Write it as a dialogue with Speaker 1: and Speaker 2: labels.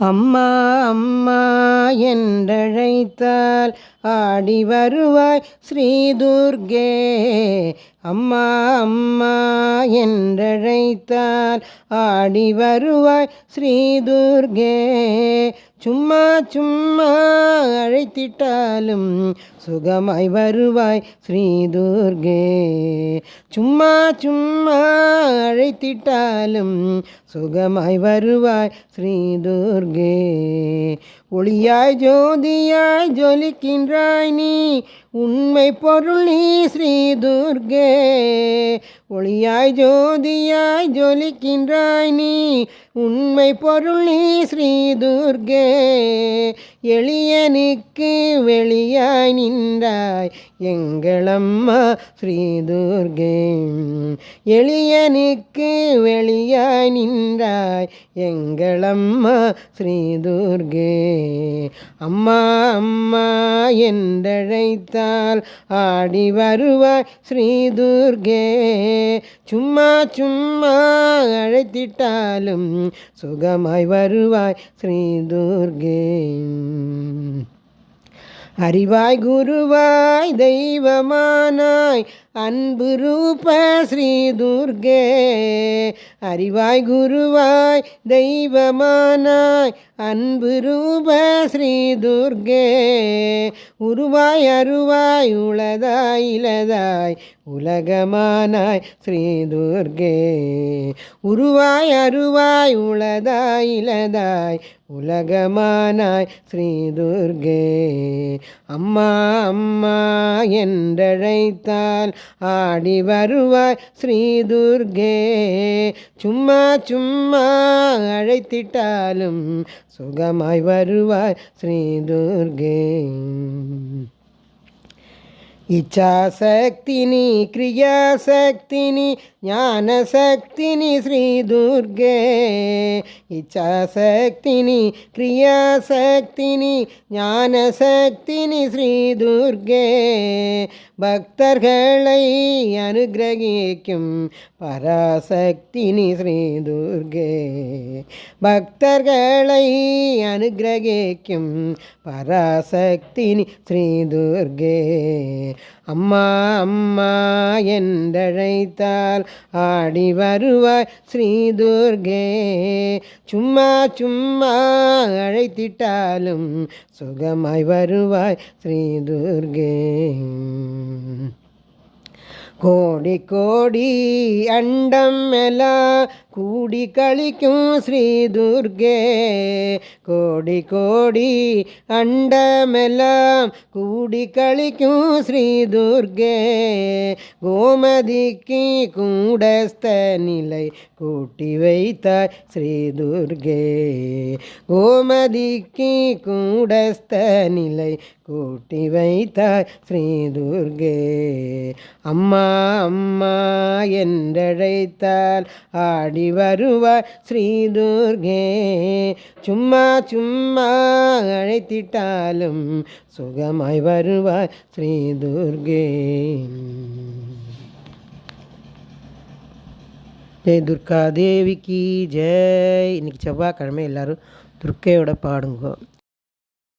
Speaker 1: அம்மா அம்மா என்றழைத்தால் ஆடி வருவாய் ஸ்ரீ துர்கே. அம்மா அம்மா என்றழைத்தால் ஆடி வருவாய் ஸ்ரீ துர்கே. சும்மா சும்மா அழைத்திட்டாலும் சுகமாய் வருவாய் ஸ்ரீ துர்கே. சும்மா சும்மா அழைத்திட்டாலும் சுகமாய் வருவாய் ஸ்ரீ துர்கே. ஒளியாய் ஜோதியாய் ஜொலிக்கின்றாய் நீ, உண்மை பொருள் நீ ஸ்ரீ துர்கே. ஒளியாய் ஜோதியாய் ஜொலிக்கின்றாய் நீ, உண்மை பொருள் நீ ஸ்ரீ துர்கே. எளியனுக்கு வெளியாய் நின்றாய் எங்களம்மா ஸ்ரீ துர்கே. எளியனுக்கு வெளியாய் நின்றாய் எங்களம்மா ஸ்ரீ துர்கே. அம்மா அம்மா என்றழைத்தால் ஆடி வருவாய் ஸ்ரீ துர்கே. சும்மா சும்மா அழைத்திட்டாலும் சுகமாய் வருவாய் ஸ்ரீ துர்கே. அறிவாய் குருவாய் தெய்வமானாய் அன்பு ரூப ஸ்ரீ துர்கே. அறிவாய் குருவாய் தெய்வமானாய் அன்பு ரூப ஸ்ரீ துர்கே. உருவாய் அருவாய் உளதாய் இலதாய் உலகமானாய் ஸ்ரீ துர்கே. உருவாய் அருவாய் உளதாய் இலதாய் உலகமானாய் ஸ்ரீ துர்கே. அம்மா அம்மா என்றழைத்தால் ஆடி வருவாய் ஸ்ரீ துர்கே. சும்மா சும்மா அழைத்திட்டாலும் சுகமாய் வருவாய் ஸ்ரீ துர்கே. இச்சாசக்தினி கிரியாசக்தினி ஞானசக்தினி ஸ்ரீ துர்கே. இச்சாசக்தினி கிரியாசக்தினி ஞானசக்தினி ஸ்ரீ துர்கே. பக்தர்களை அனுகிரகிக்கும் பராசக்தினி ஸ்ரீ துர்கே. பக்தர்களை அனுகிரகிக்கும் பராசக்தினி ஸ்ரீ துர்கே. அம்மா அம்மா என்றழைத்தால் ஆடி வருவாய் ஸ்ரீ துர்கே. சும்மா சும்மா அழைத்திட்டாலும் சுகமாய் வருவாய் ஸ்ரீ துர்கே. கோடி கோடி அண்டம் எல்லாம் கூடி கழிக்கும் ஸ்ரீ துர்கே. கோடி கோடி அண்டமெல்லாம் கூடி கழிக்கும் ஸ்ரீ துர்கே. கோமதிக்கு கூடஸ்த நிலை கூட்டி வைத்தாய் ஸ்ரீ துர்கே. கோமதிக்கு கூடஸ்த நிலை கூட்டி வைத்தாய் ஸ்ரீ துர்கே. அம்மா அம்மா என்றழைத்தால் ஆடி வருவாய் ஸ்ரீ துர்கே. சும்மா சும்மா அழைத்திட்டாலும் சுகமாய் வருவாய் ஸ்ரீ துர்கே. ஜெய் துர்கா தேவிக்கு ஜெய். இன்னைக்கு செவ்வாய்க்கிழமை எல்லாரும் துர்க்கையோட பாடுங்கோ.